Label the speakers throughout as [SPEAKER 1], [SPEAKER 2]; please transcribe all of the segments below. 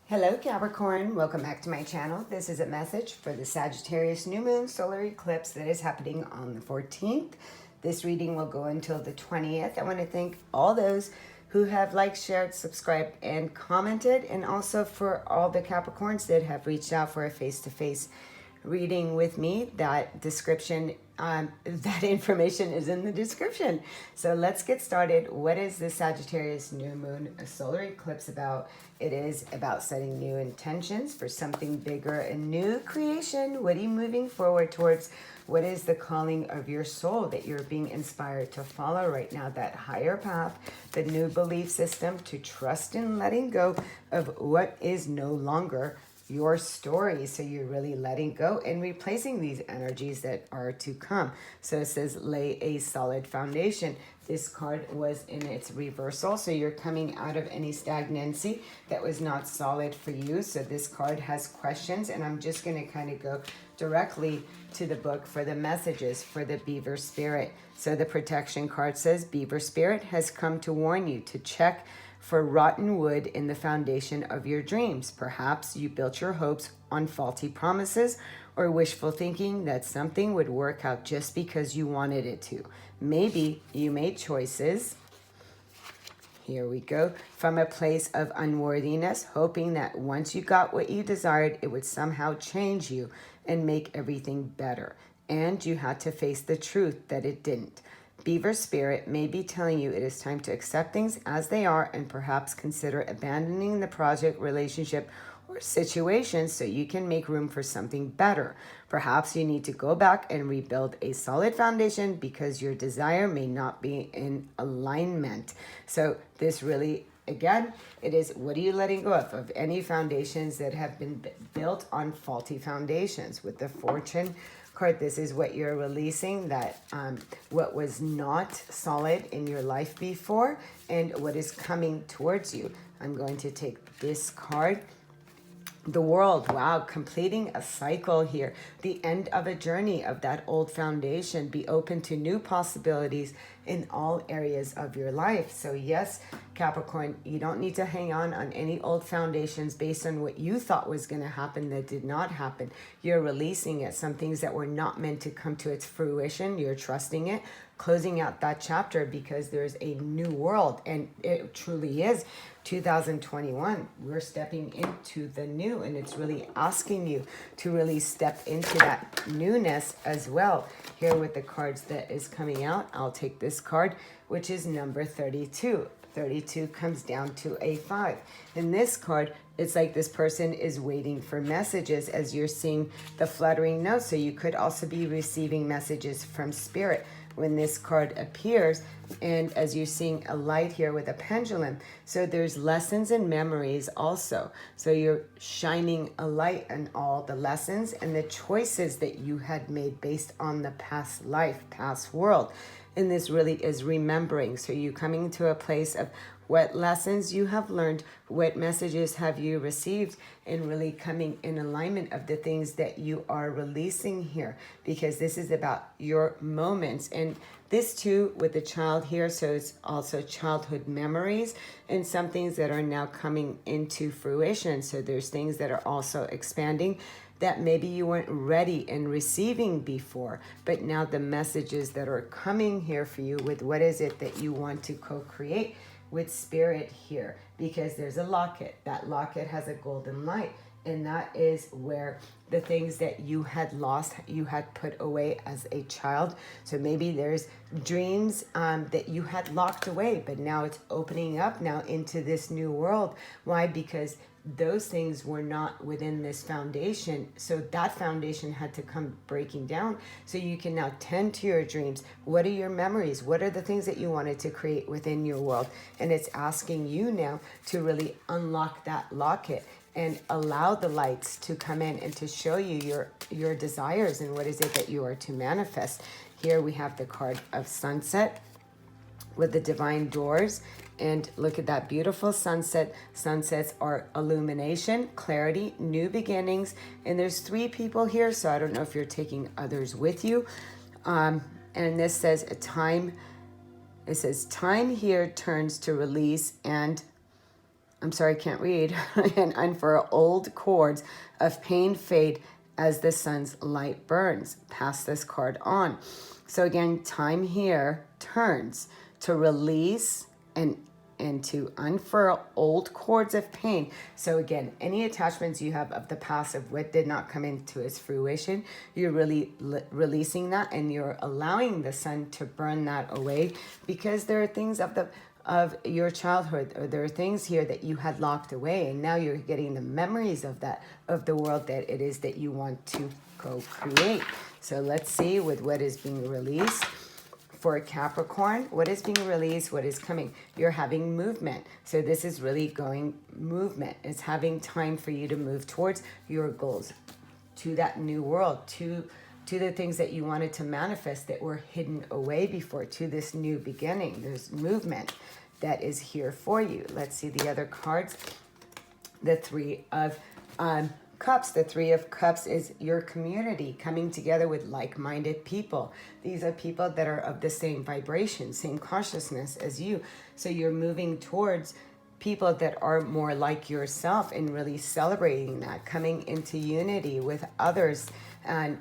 [SPEAKER 1] Hello Capricorn, welcome back to my channel. This is a message for the Sagittarius new moon solar eclipse that is happening on the 14th. This reading will go until the 20th. I want to thank all those who have liked, shared, subscribed, and commented, and also for all the Capricorns that have reached out for a face-to-face reading with me. That description, that information is in the description. So let's get started. What is the Sagittarius new moon solar eclipse about? It is about setting new intentions for something bigger, a new creation. What are you moving forward towards? What is the calling of your soul that you're being inspired to follow right now? That higher path, the new belief system, to trust in letting go of what is no longer your story. So you're really letting go and replacing these energies that are to come. So it says lay a solid foundation. This card was in its reversal, so you're coming out of any stagnancy that was not solid for you. So this card has questions, and I'm just going to kind of go directly to the book for the messages for the Beaver Spirit. So the protection card says Beaver Spirit has come to warn you to check for rotten wood in the foundation of your dreams. Perhaps you built your hopes on faulty promises or wishful thinking that something would work out just because you wanted it to. Maybe you made choices, here we go, from a place of unworthiness, hoping that once you got what you desired, it would somehow change you and make everything better. And you had to face the truth that it didn't. Beaver Spirit may be telling you it is time to accept things as they are and perhaps consider abandoning the project, relationship, or situation so you can make room for something better. Perhaps you need to go back and rebuild a solid foundation because your desire may not be in alignment. So this really, again, it is, what are you letting go of any foundations that have been built on faulty foundations? With the Fortune card, this is what you're releasing, that what was not solid in your life before and what is coming towards you. I'm going to take this card. The World, wow, completing a cycle here. The end of a journey of that old foundation. Be open to new possibilities in all areas of your life. So yes, Capricorn, you don't need to hang on any old foundations based on what you thought was going to happen that did not happen. You're releasing it. Some things that were not meant to come to its fruition, you're trusting it, closing out that chapter because there's a new world, and it truly is 2021. We're stepping into the new, and it's really asking you to really step into that newness as well. Here with the cards that is coming out, I'll take this card, which is number 32. 32 comes down to a 5. In this card, it's like this person is waiting for messages as you're seeing the fluttering notes. So you could also be receiving messages from spirit when this card appears. And as you're seeing a light here with a pendulum, so there's lessons and memories also. So you're shining a light on all the lessons and the choices that you had made based on the past life, past world. And this really is remembering. So you coming to a place of what lessons you have learned, what messages have you received, and really coming in alignment of the things that you are releasing here, because this is about your moments. And this too with the child here, so it's also childhood memories and some things that are now coming into fruition. So there's things that are also expanding that maybe you weren't ready and receiving before, but now the messages that are coming here for you with what is it that you want to co-create with spirit here, because there's a locket. That locket has a golden light, and that is where the things that you had lost, you had put away as a child. So maybe there's dreams that you had locked away, but now it's opening up now into this new world. Why? Because those things were not within this foundation. So that foundation had to come breaking down. So you can now tend to your dreams. What are your memories? What are the things that you wanted to create within your world? And it's asking you now to really unlock that locket and allow the lights to come in and to show you your desires and what is it that you are to manifest. Here we have the card of Sunset with the divine doors. And look at that beautiful sunset. Sunsets are illumination, clarity, new beginnings. And there's 3 people here, so I don't know if you're taking others with you. And this says a time. It says time here turns to release and I'm sorry, I can't read, and unfurl old cords of pain fade as the sun's light burns. Pass this card on. So again, time here turns to release and to unfurl old cords of pain. So again, any attachments you have of the past of what did not come into its fruition, you're really releasing that, and you're allowing the sun to burn that away, because there are things of your childhood, or there are things here that you had locked away, and now you're getting the memories of that, of the world that it is that you want to co-create. So let's see with what is being released. For Capricorn, what is being released, what is coming? You're having movement. So this is really going movement. It's having time for you to move towards your goals, to that new world, to the things that you wanted to manifest that were hidden away before, to this new beginning. There's movement that is here for you. Let's see the other cards. The Three of Cups. The Three of Cups is your community coming together with like-minded people. These are people that are of the same vibration, same consciousness as you. So you're moving towards people that are more like yourself, and really celebrating that, coming into unity with others, and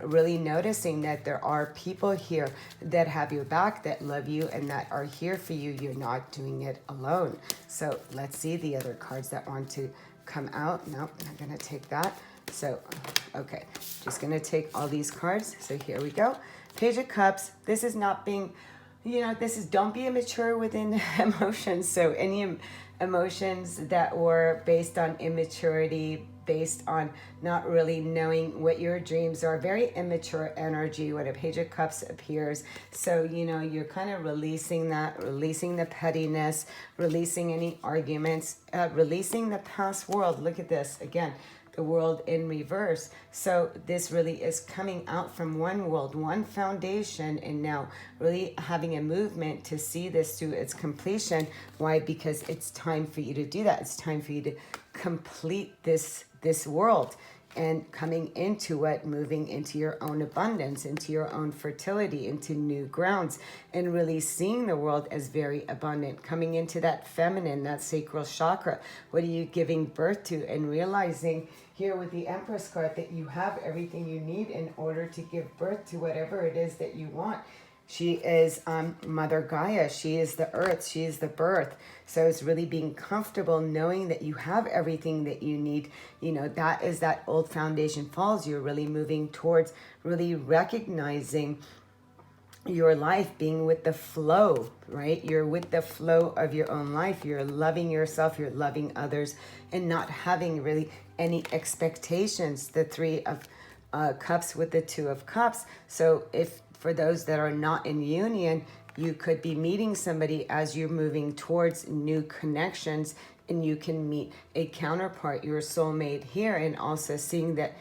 [SPEAKER 1] really noticing that there are people here that have your back, that love you, and that are here for you. You're not doing it alone. So let's see the other cards that want to come out. Nope, I'm going to take that. So, okay, just going to take all these cards. So here we go. Page of Cups. This is not being, this is, don't be immature within emotions. So any emotions that were based on immaturity, based on not really knowing what your dreams are, very immature energy when a Page of Cups appears. So, you're kind of releasing that, releasing the pettiness, releasing any arguments, releasing the past world. Look at this again, the world in reverse. So this really is coming out from one world, one foundation, and now really having a movement to see this through its completion. Why? Because it's time for you to do that. It's time for you to complete this world, and coming into what? Moving into your own abundance, into your own fertility, into new grounds, and really seeing the world as very abundant, coming into that feminine, that sacral chakra. What are you giving birth to? And realizing here with the Empress card that you have everything you need in order to give birth to whatever it is that you want. She is Mother Gaia. She is the earth. She is the birth. So it's really being comfortable knowing that you have everything that you need. That is that old foundation falls. You're really moving towards really recognizing your life, being with the flow, right? You're with the flow of your own life. You're loving yourself. You're loving others, and not having really any expectations. The Three of Cups with the Two of Cups. So if for those that are not in union, you could be meeting somebody as you're moving towards new connections, and you can meet a counterpart, your soulmate here, and also seeing that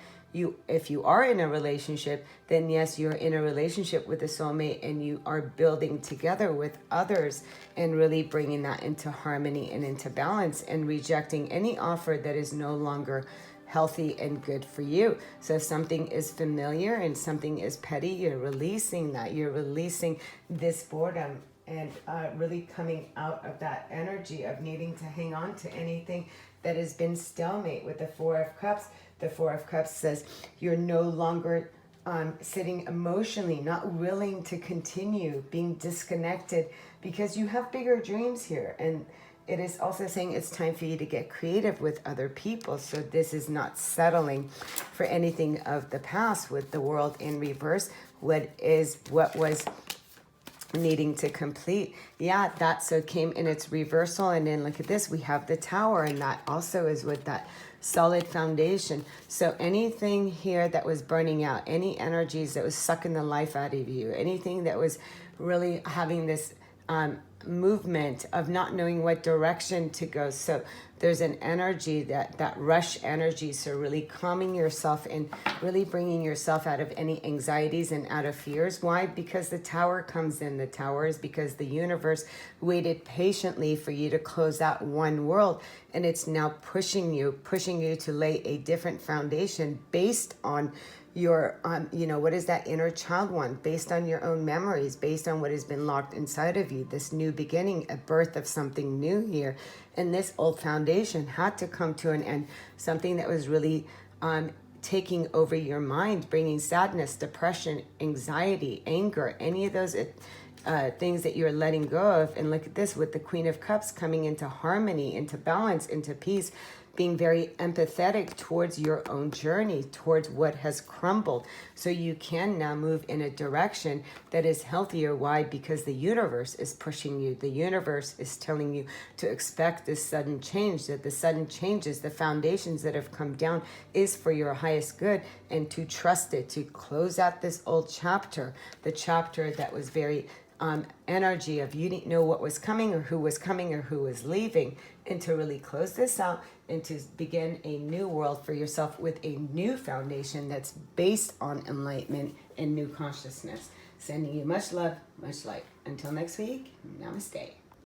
[SPEAKER 1] if you are in a relationship, then yes, you're in a relationship with a soulmate, and you are building together with others, and really bringing that into harmony and into balance, and rejecting any offer that is no longer healthy and good for you. So if something is familiar and something is petty, you're releasing that. You're releasing this boredom, and really coming out of that energy of needing to hang on to anything that has been stalemate. With the Four of Cups, the Four of Cups says you're no longer sitting emotionally, not willing to continue, being disconnected, because you have bigger dreams here. And it is also saying it's time for you to get creative with other people. So this is not settling for anything of the past with the world in reverse. What was needing to complete. Yeah, that so came in its reversal. And then look at this, we have the Tower, and that also is with that solid foundation. So anything here that was burning out, any energies that was sucking the life out of you, anything that was really having this movement of not knowing what direction to go. So there's an energy, that rush energy. So really calming yourself and really bringing yourself out of any anxieties and out of fears. Why? Because the Tower comes in. The Tower is because the universe waited patiently for you to close out one world, and it's now pushing you to lay a different foundation based on your, what is that inner child one, based on your own memories, based on what has been locked inside of you, this new new beginning, a birth of something new here. And this old foundation had to come to an end. Something that was really taking over your mind, bringing sadness, depression, anxiety, anger, any of those things that you're letting go of. And look at this with the Queen of Cups coming into harmony, into balance, into peace, being very empathetic towards your own journey, towards what has crumbled. So you can now move in a direction that is healthier. Why? Because the universe is pushing you. The universe is telling you to expect this sudden change, that the sudden changes, the foundations that have come down is for your highest good, and to trust it, to close out this old chapter, the chapter that was very energy of you didn't know what was coming or who was leaving, and to really close this out and to begin a new world for yourself with a new foundation that's based on enlightenment and new consciousness. Sending you much love, much light. Until next week, namaste.